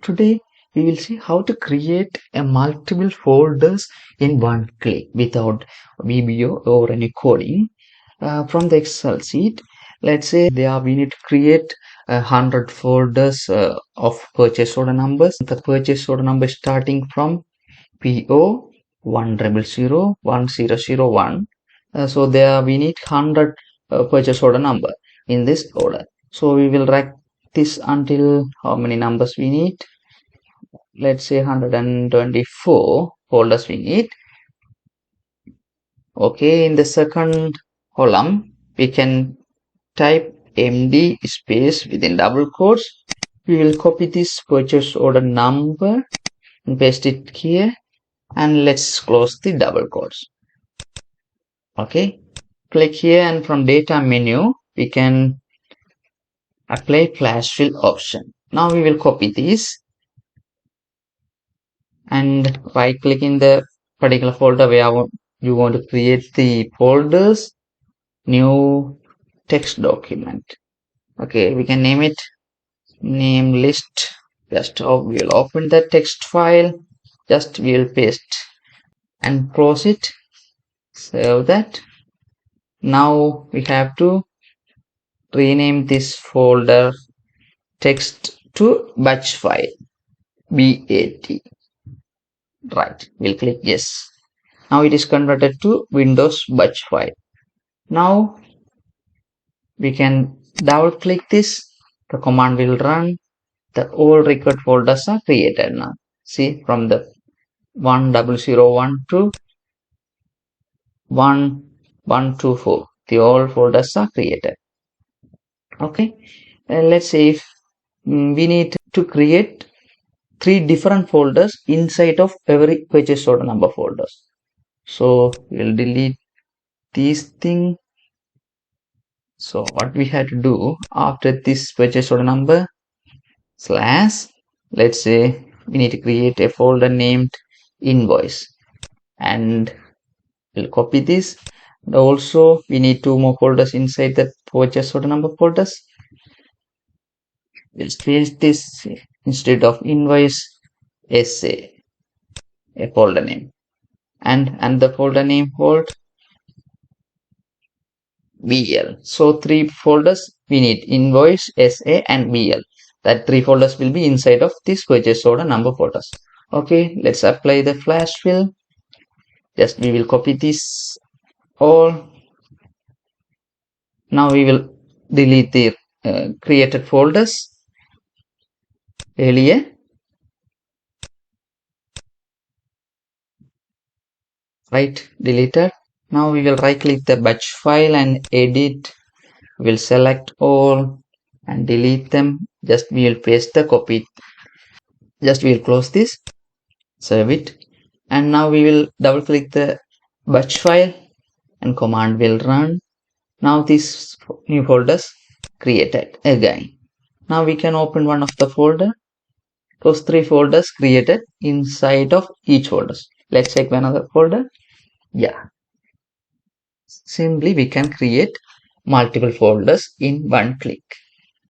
Today we will see how to create a multiple folders in one click without VBO or any coding. From the Excel sheet, let's say we need to create 100 folders of purchase order numbers. The purchase order number starting from PO 1001001. So there we need 100 purchase order number in this order. So we will write this until how many numbers we need. Let's say 124 folders we need. Okay, in the second column we can type MD space within double quotes. We will copy this purchase order number and paste it here, and let's close the double quotes. Okay, click here, and from data menu we can apply flash fill option. Now we will copy this and right click in the particular folder where you want to create the folders, new text document. Okay, we can name it name list. Just we will open the text file, just we will paste and close it, save that. Now we have to rename this folder text to batch file, BAT. Right, we'll click yes. Now it is converted to Windows batch file. Now we can double click this, the command will run, the all required folders are created now. See, from the 10001 to 1124, the all folders are created. Okay, let's say if we need to create 3 different folders inside of every purchase order number folders. So we'll delete these things. So what we have to do after this purchase order number slash, let's say we need to create a folder named invoice, and we'll copy this. And also we need 2 more folders inside the purchase order number folders. We'll paste this instead of invoice SA, a folder name, and the folder name called VL. So 3 folders we need, invoice, SA and VL. That 3 folders will be inside of this purchase order number folders. Okay, let's apply the flash fill. Just we will copy this all. Now we will delete the created folders earlier. Right, deleted. Now we will right click the batch file and edit. We'll select all and delete them. Just we will paste the copy. Just we will close this, save it, and now we will double click the batch file and command will run. Now these new folders created again. Now we can open one of the folder. Those 3 folders created inside of each folders. Let's check another folder. Yeah, simply we can create multiple folders in one click.